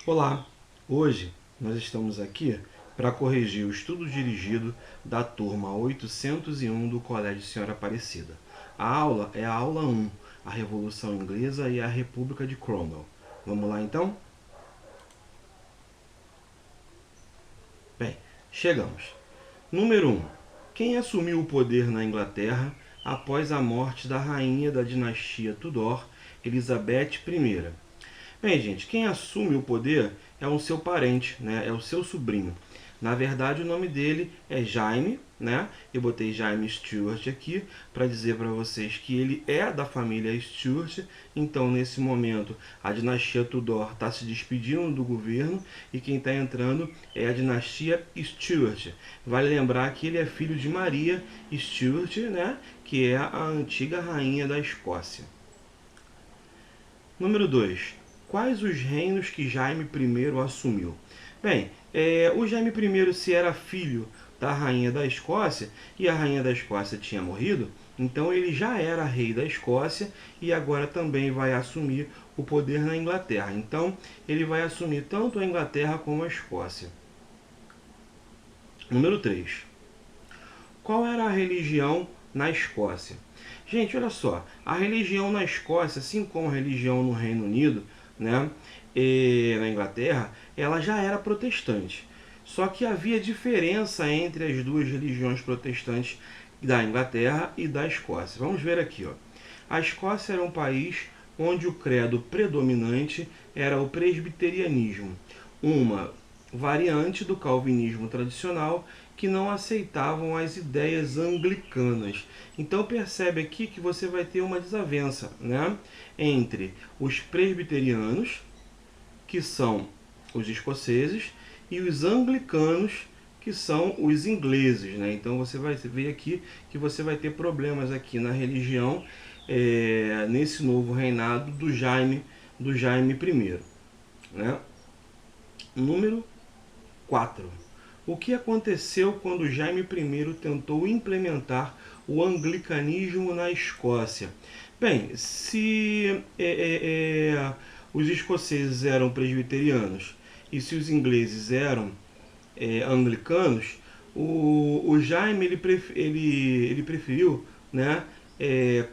Olá! Hoje nós estamos aqui para corrigir o estudo dirigido da turma 801 do Colégio Senhora Aparecida. A aula é a aula 1, a Revolução Inglesa e a República de Cromwell. Vamos lá então? Bem, chegamos. Número 1. Quem assumiu o poder na Inglaterra após a morte da rainha da dinastia Tudor, Elizabeth I? Bem, gente, quem assume o poder é o seu parente, né? É o seu sobrinho. Na verdade, o nome dele é Jaime, né? Eu botei Jaime Stuart aqui para dizer para vocês que ele é da família Stuart. Então, nesse momento, a dinastia Tudor está se despedindo do governo e quem está entrando é a dinastia Stuart. Vale lembrar que ele é filho de Maria Stuart, né? Que é a antiga rainha da Escócia. Número 2. Quais os reinos que Jaime I assumiu? Bem, o Jaime I, se era filho da rainha da Escócia, e a rainha da Escócia tinha morrido, então ele já era rei da Escócia e agora também vai assumir o poder na Inglaterra. Então, ele vai assumir tanto a Inglaterra como a Escócia. Número 3. Qual era a religião na Escócia? Gente, olha só, a religião na Escócia, assim como a religião no Reino Unido, né, e na Inglaterra, ela já era protestante. Só que havia diferença entre as duas religiões protestantes da Inglaterra e da Escócia. Vamos ver aqui, ó. A Escócia era um país onde o credo predominante era o presbiterianismo, uma variante do calvinismo tradicional que não aceitavam as ideias anglicanas. Então percebe aqui que você vai ter uma desavença, né, entre os presbiterianos, que são os escoceses, e os anglicanos, que são os ingleses, né? Então você vai ver aqui que você vai ter problemas aqui na religião nesse novo reinado do Jaime I, né? Número 4. O que aconteceu quando Jaime I tentou implementar o anglicanismo na Escócia? Bem, se os escoceses eram presbiterianos e se os ingleses eram anglicanos, o Jaime ele preferiu, né,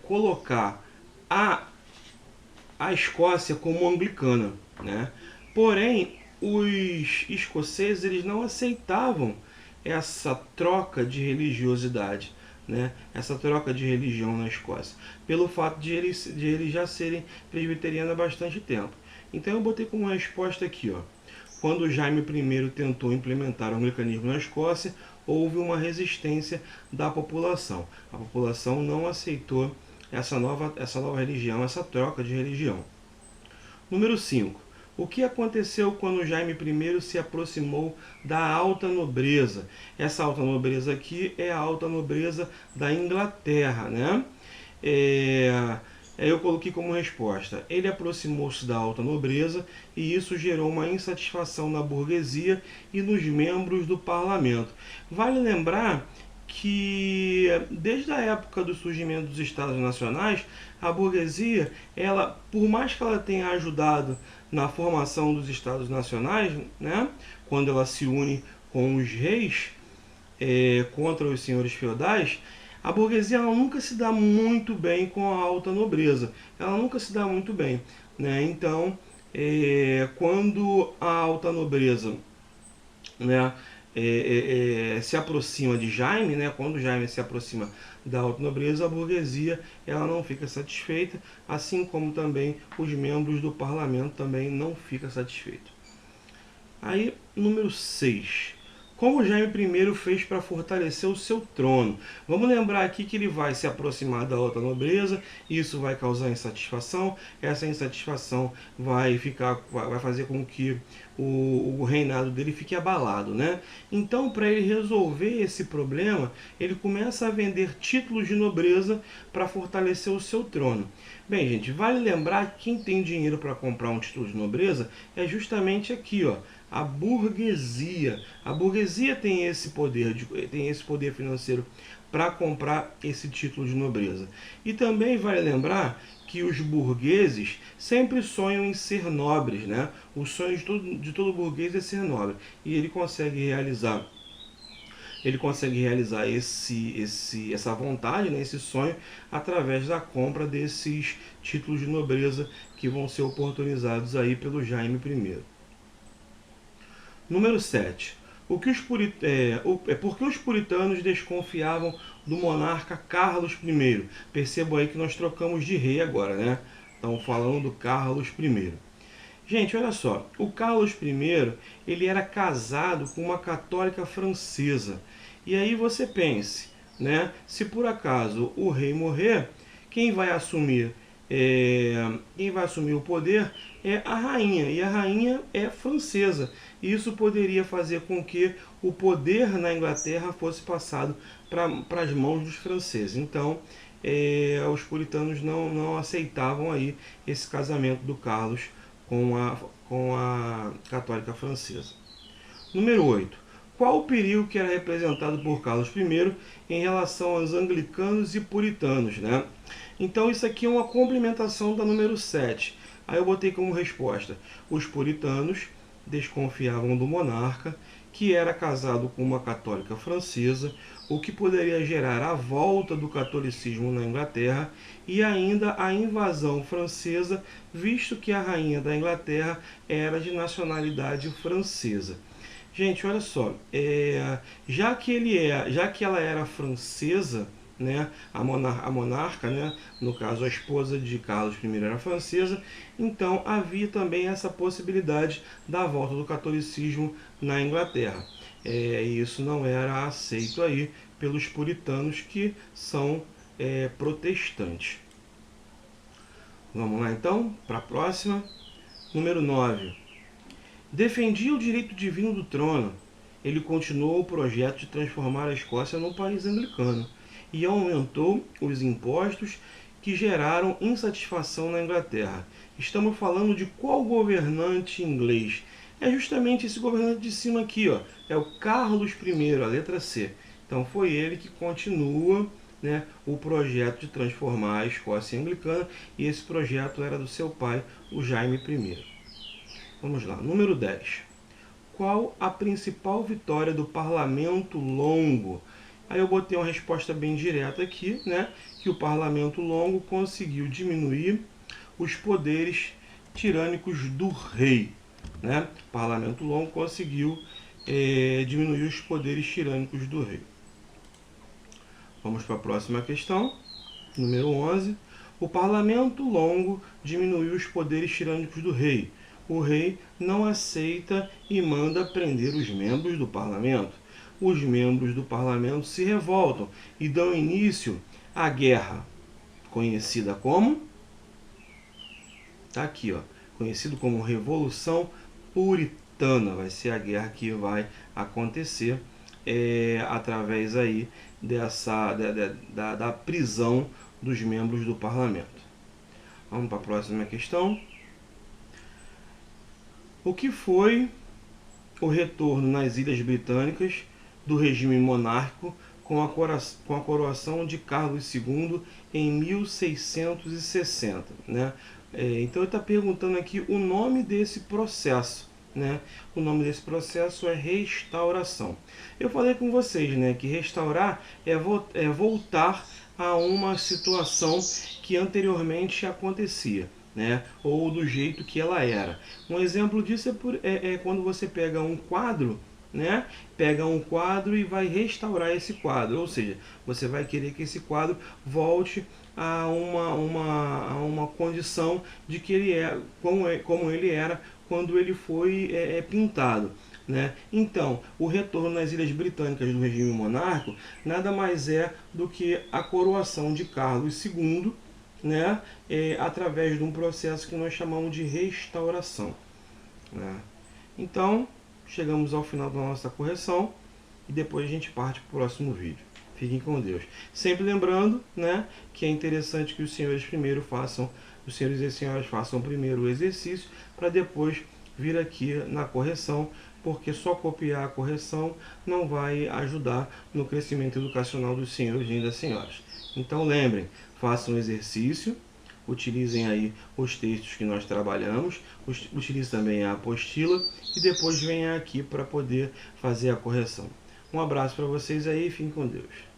colocar a Escócia como anglicana, né? Porém, os escoceses eles não aceitavam essa troca de religiosidade, né? Essa troca de religião na Escócia, pelo fato de eles já serem presbiterianos há bastante tempo. Então eu botei como resposta aqui, ó. Quando Jaime I tentou implementar o anglicanismo na Escócia, houve uma resistência da população. A população não aceitou essa nova religião, essa troca de religião. Número 5. O que aconteceu quando Jaime I se aproximou da alta nobreza? Essa alta nobreza aqui é a alta nobreza da Inglaterra, né? Eu coloquei como resposta: ele aproximou-se da alta nobreza e isso gerou uma insatisfação na burguesia e nos membros do parlamento. Vale lembrar que desde a época do surgimento dos Estados Nacionais, a burguesia, ela, por mais que ela tenha ajudado na formação dos Estados Nacionais, né, quando ela se une com os reis contra os senhores feudais, a burguesia ela nunca se dá muito bem com a alta nobreza. Ela nunca se dá muito bem, né? Então, quando a alta nobreza, né, se aproxima de Jaime, né, quando Jaime se aproxima da alta nobreza, a burguesia ela não fica satisfeita, assim como também os membros do parlamento também não ficam satisfeitos. Aí, número 6. Como Jaime I fez para fortalecer o seu trono? Vamos lembrar aqui que ele vai se aproximar da alta nobreza, isso vai causar insatisfação, essa insatisfação vai fazer com que o reinado dele fique abalado, né? Então, para ele resolver esse problema, ele começa a vender títulos de nobreza para fortalecer o seu trono. Bem, gente, vale lembrar que quem tem dinheiro para comprar um título de nobreza é justamente aqui, ó, a burguesia. A burguesia tem esse poder financeiro para comprar esse título de nobreza. E também vale lembrar que os burgueses sempre sonham em ser nobres, né? O sonho de todo burguês é ser nobre. E ele consegue realizar essa vontade, né, esse sonho, através da compra desses títulos de nobreza que vão ser oportunizados aí pelo Jaime I. Número 7. Por que os puritanos desconfiavam do monarca Carlos I? Percebam aí que nós trocamos de rei agora, né? Estamos falando do Carlos I. Gente, olha só, o Carlos I, ele era casado com uma católica francesa. E aí você pense, né? Se por acaso o rei morrer, quem vai assumir, quem vai assumir o poder é a rainha, e a rainha é francesa. E isso poderia fazer com que o poder na Inglaterra fosse passado para as mãos dos franceses. Então, os puritanos não aceitavam aí esse casamento do Carlos com a católica francesa. Número 8. Qual o perigo que era representado por Carlos I em relação aos anglicanos e puritanos, né? Então isso aqui é uma complementação da número 7. Aí eu botei como resposta: os puritanos desconfiavam do monarca, que era casado com uma católica francesa, o que poderia gerar a volta do catolicismo na Inglaterra e ainda a invasão francesa, visto que a rainha da Inglaterra era de nacionalidade francesa. Gente, olha só, já que ela era francesa, né, a monarca, né, no caso a esposa de Carlos I era francesa, então havia também essa possibilidade da volta do catolicismo na Inglaterra. E isso não era aceito aí pelos puritanos, que são protestantes. Vamos lá então para a próxima. Número 9. Defendia o direito divino do trono. Ele continuou o projeto de transformar a Escócia num país anglicano e aumentou os impostos, que geraram insatisfação na Inglaterra. Estamos falando de qual governante inglês? É justamente esse governante de cima aqui, ó. É o Carlos I, a letra C. Então foi ele que continua, né, o projeto de transformar a Escócia em anglicana, e esse projeto era do seu pai, o Jaime I. Vamos lá, número 10. Qual a principal vitória do Parlamento Longo? Aí eu botei uma resposta bem direta aqui, né? Que o Parlamento Longo conseguiu diminuir os poderes tirânicos do rei, né? O Parlamento Longo conseguiu diminuir os poderes tirânicos do rei. Vamos para a próxima questão, número 11. O Parlamento Longo diminuiu os poderes tirânicos do rei. O rei não aceita e manda prender os membros do parlamento. Os membros do parlamento se revoltam e dão início à guerra, conhecida como... Tá aqui, ó, conhecido como Revolução Puritana. Vai ser a guerra que vai acontecer através aí da prisão dos membros do parlamento. Vamos para a próxima questão. O que foi o retorno nas Ilhas Britânicas do regime monárquico com a coroação de Carlos II em 1660? Né? Então ele está perguntando aqui o nome desse processo. Né? O nome desse processo é restauração. Eu falei com vocês, né, que restaurar é voltar a uma situação que anteriormente acontecia, né, ou do jeito que ela era. Um exemplo disso é quando você pega um quadro, né, pega um quadro e vai restaurar esse quadro, ou seja, você vai querer que esse quadro volte a uma condição de que ele é como ele era quando ele foi pintado. Né? Então, o retorno nas Ilhas Britânicas do regime monárquico nada mais é do que a coroação de Carlos II, né? Através de um processo que nós chamamos de restauração. Né? Então, chegamos ao final da nossa correção e depois a gente parte para o próximo vídeo. Fiquem com Deus. Sempre lembrando, né, que é interessante que os senhores e senhoras façam primeiro o exercício para depois vir aqui na correção, porque só copiar a correção não vai ajudar no crescimento educacional dos senhores e das senhoras. Então lembrem, façam o exercício, utilizem aí os textos que nós trabalhamos, utilize também a apostila e depois venha aqui para poder fazer a correção. Um abraço para vocês aí e fiquem com Deus.